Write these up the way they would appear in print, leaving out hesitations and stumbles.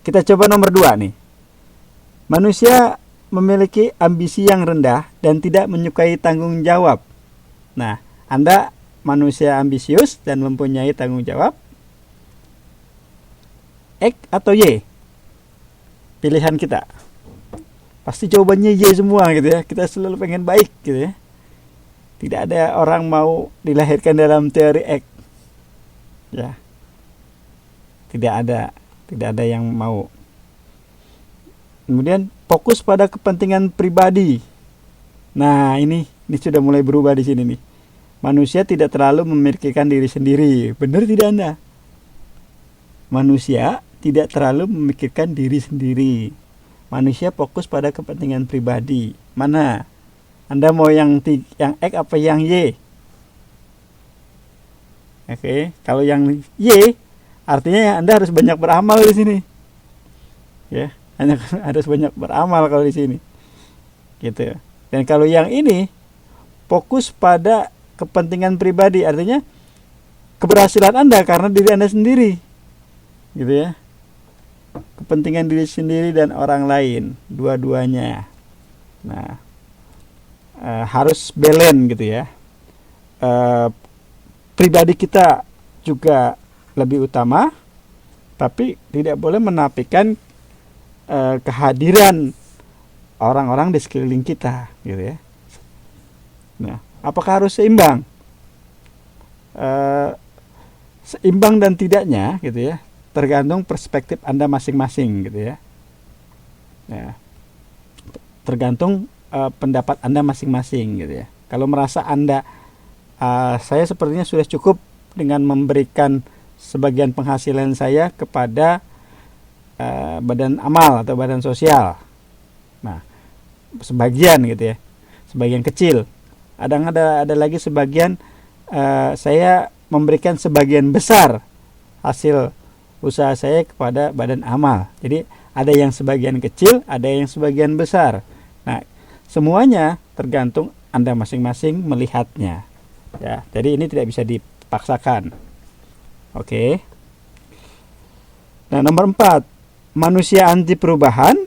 Kita coba nomor 2 nih. Manusia memiliki ambisi yang rendah dan tidak menyukai tanggung jawab. Nah, Anda manusia ambisius dan mempunyai tanggung jawab? X atau Y? Pilihan kita. Pasti jawabannya Y semua gitu ya. Kita selalu pengen baik gitu ya. Tidak ada orang mau dilahirkan dalam teori X. Ya. Tidak ada yang mau. Kemudian fokus pada kepentingan pribadi. Nah, ini sudah mulai berubah di sini nih. Manusia tidak terlalu memikirkan diri sendiri. Benar tidak Anda? Manusia tidak terlalu memikirkan diri sendiri. Manusia fokus pada kepentingan pribadi. Mana? Anda mau yang X apa yang Y? Oke, kalau yang Y artinya Anda harus banyak beramal di sini. Ya, harus banyak beramal kalau di sini. Gitu. Dan kalau yang ini fokus pada kepentingan pribadi, artinya keberhasilan Anda karena diri Anda sendiri. Gitu ya. Kepentingan diri sendiri dan orang lain, dua-duanya. Nah, harus balance gitu ya. Pribadi kita juga lebih utama, tapi tidak boleh menafikan kehadiran orang-orang di sekeliling kita, gitu ya. Nah, apakah harus seimbang? Seimbang dan tidaknya, gitu ya, tergantung perspektif Anda masing-masing, gitu ya. Nah, tergantung pendapat Anda masing-masing, gitu ya. Kalau merasa Anda saya sepertinya sudah cukup dengan memberikan sebagian penghasilan saya kepada badan amal atau badan sosial. Nah, sebagian gitu ya, sebagian kecil. Ada lagi sebagian saya memberikan sebagian besar hasil usaha saya kepada badan amal. Jadi ada yang sebagian kecil, ada yang sebagian besar. Nah, semuanya tergantung Anda masing-masing melihatnya. Ya, jadi ini tidak bisa dipaksakan. Oke. Nah, nomor 4, manusia anti perubahan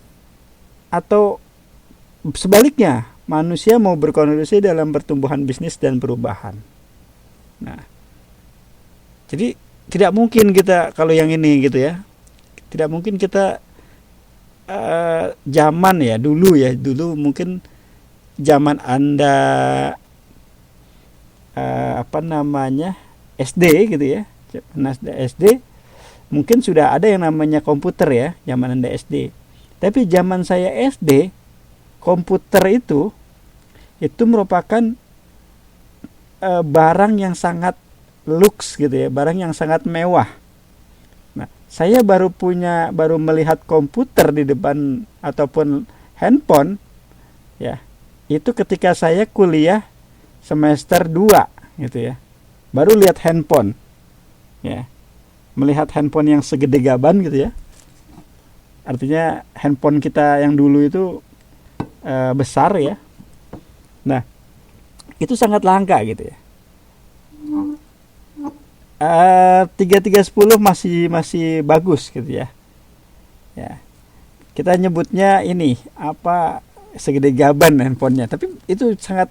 atau sebaliknya, manusia mau berkontribusi dalam pertumbuhan bisnis dan perubahan. Nah, jadi tidak mungkin kita kalau yang ini gitu ya. Tidak mungkin kita zaman ya dulu mungkin zaman Anda SD gitu ya. SD mungkin sudah ada yang namanya komputer ya, zaman Anda SD. Tapi zaman saya SD, komputer itu merupakan barang yang sangat lux gitu ya, barang yang sangat mewah. Nah, saya baru melihat komputer di depan ataupun handphone ya. Itu ketika saya kuliah semester 2 gitu ya. Baru lihat handphone. Ya. Melihat handphone yang segede gaban gitu ya. Artinya handphone kita yang dulu itu besar ya. Nah, itu sangat langka gitu ya. 3310 masih bagus gitu ya. Ya. Kita nyebutnya ini segede gaban handphonenya, tapi itu sangat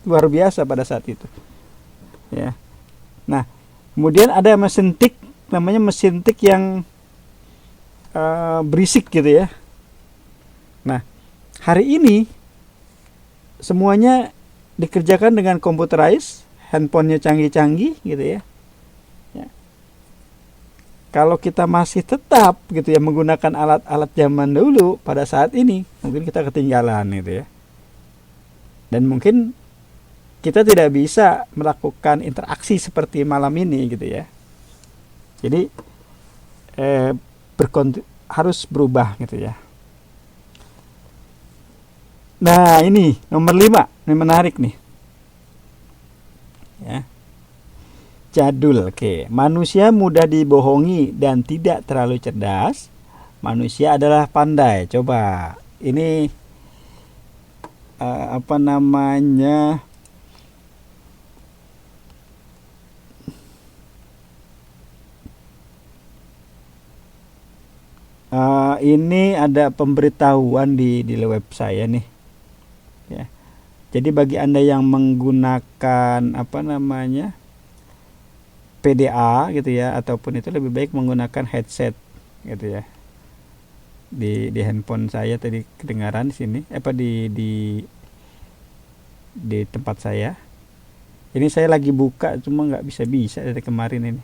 luar biasa pada saat itu. Ya. Nah, kemudian ada mesin tik, namanya mesin tik yang berisik gitu ya. Nah, hari ini semuanya dikerjakan dengan computerized, handphonenya canggih-canggih gitu ya. Ya. Kalau kita masih tetap gitu ya menggunakan alat-alat zaman dulu pada saat ini, mungkin kita ketinggalan gitu ya. Dan mungkin kita tidak bisa melakukan interaksi seperti malam ini gitu ya. Jadi harus berubah gitu ya. Nah, ini nomor 5, ini menarik nih. Ya. Jadul, oke. Manusia mudah dibohongi dan tidak terlalu cerdas. Manusia adalah pandai. Coba, ini apa namanya? Ini ada pemberitahuan di web saya nih, ya. Jadi bagi Anda yang menggunakan apa namanya PDA gitu ya, ataupun itu lebih baik menggunakan headset gitu ya. Di handphone saya tadi kedengaran di sini, apa di tempat saya. Ini saya lagi buka cuma nggak bisa dari kemarin ini.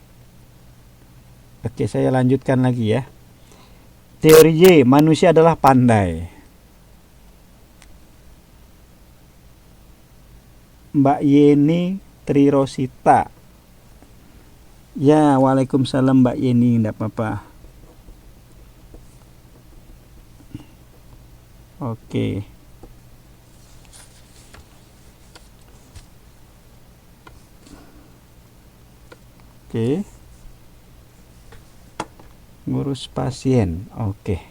Oke, saya lanjutkan lagi ya. Teori Y, manusia adalah pandai. Mbak Yeni Trirosita. Ya, waalaikumsalam Mbak Yeni, enggak apa-apa. Oke. Oke. Ngurus pasien. Oke.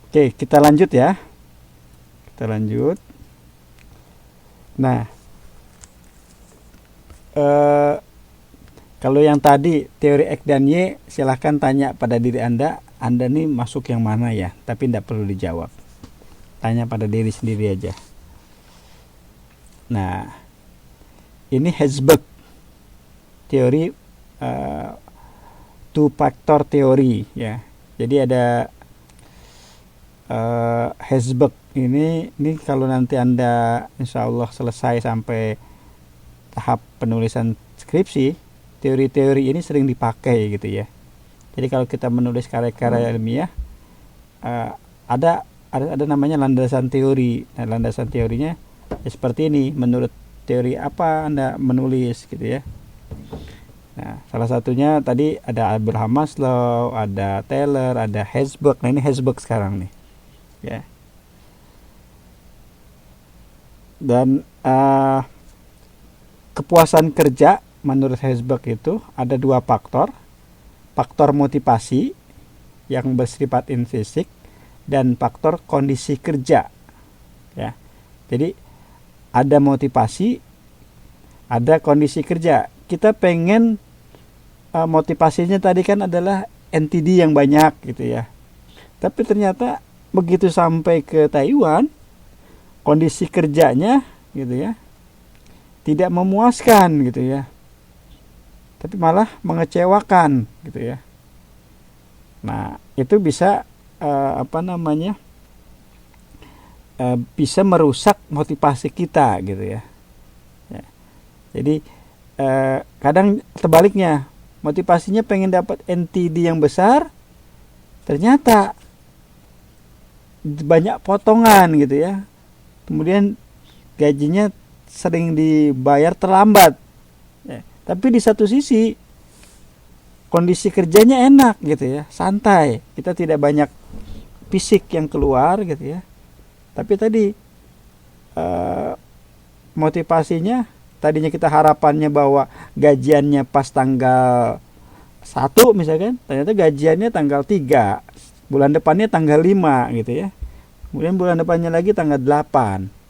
Oke, kita lanjut ya. Kita lanjut. Nah, kalau yang tadi teori X dan Y, silahkan tanya pada diri Anda nih masuk yang mana ya, tapi tidak perlu dijawab. Tanya pada diri sendiri aja. Nah, ini Herzberg teori two factor teori ya. Jadi ada Herzberg ini kalau nanti Anda insya Allah selesai sampai tahap penulisan skripsi, teori-teori ini sering dipakai gitu ya. Jadi kalau kita menulis karya-karya ilmiah, ada namanya landasan teori. Nah, landasan teorinya ya seperti ini. Menurut teori apa Anda menulis gitu ya. Nah, salah satunya tadi ada Abraham Maslow, ada Taylor, ada Herzberg. Nah, ini Herzberg sekarang nih. Ya. Dan kepuasan kerja menurut Herzberg itu ada dua faktor. Faktor motivasi yang bersifat intrinsik dan faktor kondisi kerja. Ya. Jadi ada motivasi, ada kondisi kerja. Kita pengen motivasinya tadi kan adalah NTD yang banyak gitu ya. Tapi ternyata begitu sampai ke Taiwan, kondisi kerjanya gitu ya tidak memuaskan gitu ya, tapi malah mengecewakan gitu ya. Nah, itu bisa bisa merusak motivasi kita gitu ya. Jadi kadang terbaliknya, motivasinya pengen dapat NTD yang besar, ternyata banyak potongan gitu ya. Kemudian gajinya sering dibayar terlambat. Ya, tapi di satu sisi kondisi kerjanya enak gitu ya, santai. Kita tidak banyak fisik yang keluar gitu ya. Tapi tadi motivasinya, tadinya kita harapannya bahwa gajiannya pas tanggal 1 misalkan, ternyata gajiannya tanggal 3, bulan depannya tanggal 5 gitu ya. Kemudian bulan depannya lagi tanggal 8.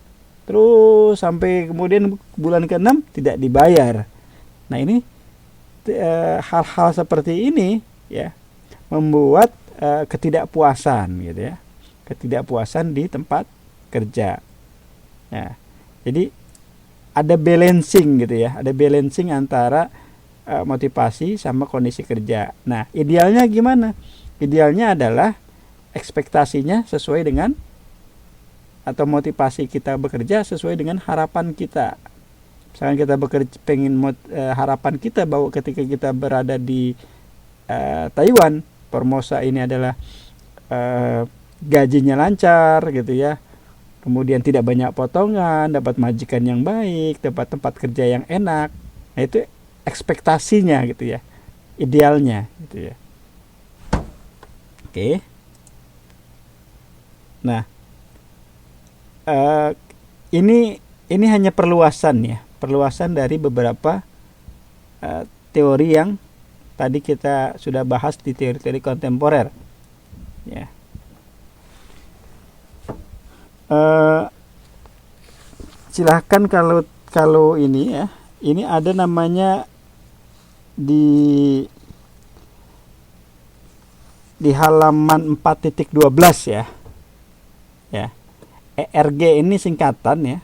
Terus sampai kemudian bulan ke-6 tidak dibayar. Nah, ini hal-hal seperti ini ya membuat ketidakpuasan gitu ya. Ketidakpuasan di tempat kerja. Nah, jadi ada balancing gitu ya. Ada balancing antara motivasi sama kondisi kerja. Nah, idealnya gimana? Idealnya adalah ekspektasinya sesuai dengan, atau motivasi kita bekerja sesuai dengan harapan kita. Misalkan kita bekerja harapan kita bahwa ketika kita berada di Taiwan, Formosa ini adalah gajinya lancar gitu ya. Kemudian tidak banyak potongan, dapat majikan yang baik, dapat tempat kerja yang enak. Nah, itu ekspektasinya gitu ya. Idealnya gitu ya. Oke. Nah, ini hanya perluasan ya, perluasan dari beberapa teori yang tadi kita sudah bahas di teori-teori kontemporer. Ya. Silahkan kalau ini ya, ini ada namanya di di halaman 4.12 ya. Ya. ERG ini singkatan ya.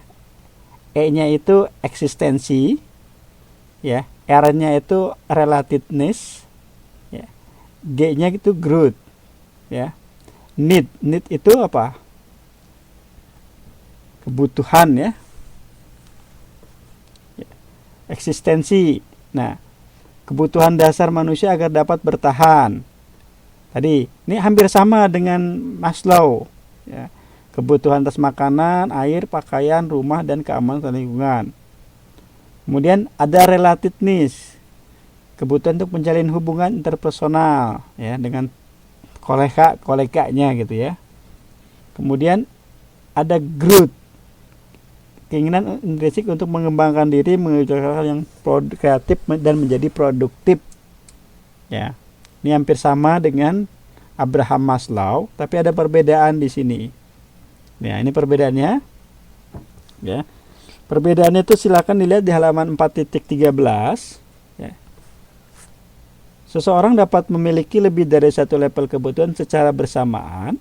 E-nya itu eksistensi, ya. R-nya itu relativeness, ya. G-nya itu growth, ya. Need itu apa? Kebutuhan ya. Eksistensi. Nah, kebutuhan dasar manusia agar dapat bertahan. Tadi ini hampir sama dengan Maslow, ya. Kebutuhan atas makanan, air, pakaian, rumah, dan keamanan lingkungan. Kemudian ada relativeness, kebutuhan untuk menjalin hubungan interpersonal, ya, dengan kolega-koleganya gitu ya. Kemudian ada growth, keinginan intrinsik untuk mengembangkan diri, mengerjakan hal yang kreatif dan menjadi produktif. Ya, ini hampir sama dengan Abraham Maslow, tapi ada perbedaan di sini. Ya, ini perbedaannya. Ya. Perbedaannya itu silakan dilihat di halaman 4.13. Ya. Seseorang dapat memiliki lebih dari satu level kebutuhan secara bersamaan.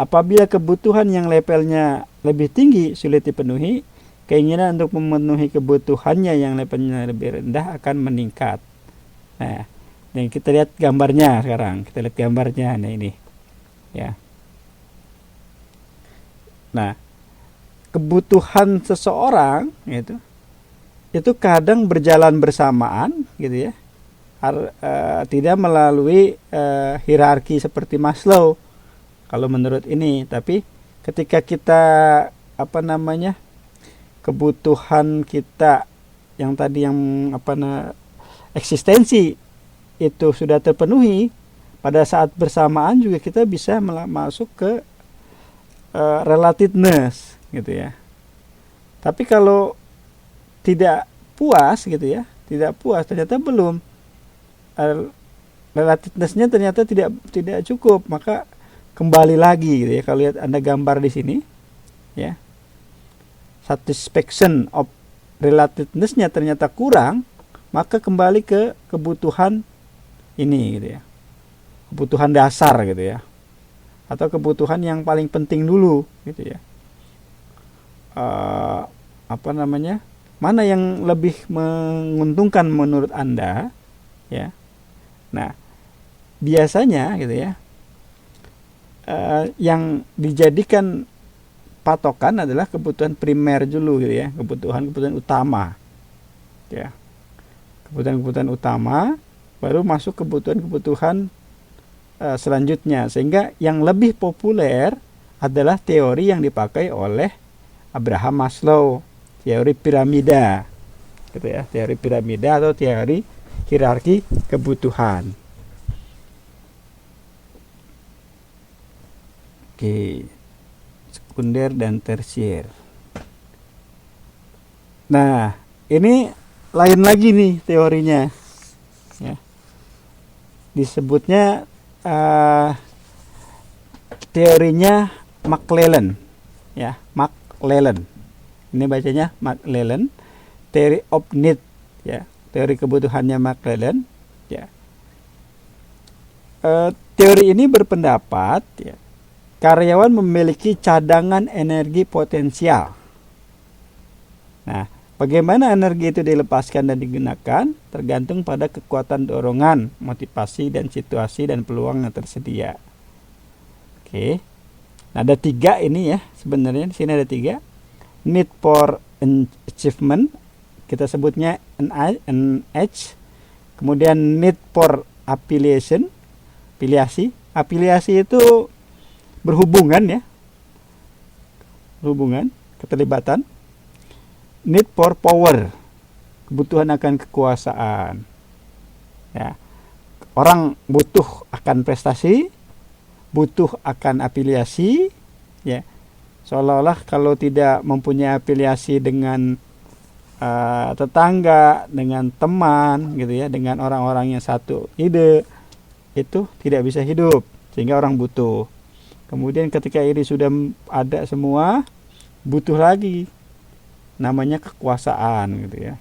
Apabila kebutuhan yang levelnya lebih tinggi sulit dipenuhi, keinginan untuk memenuhi kebutuhannya yang levelnya lebih rendah akan meningkat. Nah, ini kita lihat gambarnya sekarang. Kita lihat gambarnya. Nah, ini. Ya. Nah, kebutuhan seseorang itu kadang berjalan bersamaan gitu ya. Tidak melalui hierarki seperti Maslow kalau menurut ini, tapi ketika kita kebutuhan kita yang tadi eksistensi itu sudah terpenuhi, pada saat bersamaan juga kita bisa masuk ke relativeness gitu ya. Tapi kalau tidak puas gitu ya, ternyata belum, relativeness-nya ternyata tidak cukup, maka kembali lagi gitu ya. Kalau lihat Anda gambar di sini ya, satisfaction of relativeness-nya ternyata kurang, maka kembali ke kebutuhan ini gitu ya, kebutuhan dasar gitu ya, atau kebutuhan yang paling penting dulu gitu ya. Mana yang lebih menguntungkan menurut Anda ya. Nah, biasanya gitu ya, yang dijadikan patokan adalah kebutuhan primer dulu gitu ya, kebutuhan utama ya, kebutuhan utama, baru masuk kebutuhan selanjutnya. Sehingga yang lebih populer adalah teori yang dipakai oleh Abraham Maslow, teori piramida gitu ya, teori piramida atau teori hierarki kebutuhan. Oke, sekunder dan tersier. Nah, ini lain lagi nih teorinya ya. Disebutnya teorinya McClellan ya, McClellan. Ini bacanya McClellan, theory of need ya, teori kebutuhannya McClellan ya. Teori ini berpendapat ya, karyawan memiliki cadangan energi potensial. Nah, bagaimana energi itu dilepaskan dan digunakan tergantung pada kekuatan dorongan, motivasi, dan situasi dan peluang yang tersedia. Oke. Nah, ada 3 ini ya, sebenarnya di sini ada 3. Need for achievement, kita sebutnya NH. Kemudian need for affiliation, afiliasi itu berhubungan ya, berhubungan, keterlibatan. Need for power, kebutuhan akan kekuasaan ya. Orang butuh akan prestasi, butuh akan afiliasi ya. Seolah-olah kalau tidak mempunyai afiliasi dengan tetangga, dengan teman gitu ya, dengan orang-orang yang satu ide, itu tidak bisa hidup, sehingga orang butuh. Kemudian ketika ini sudah ada semua, butuh lagi, namanya kekuasaan gitu ya.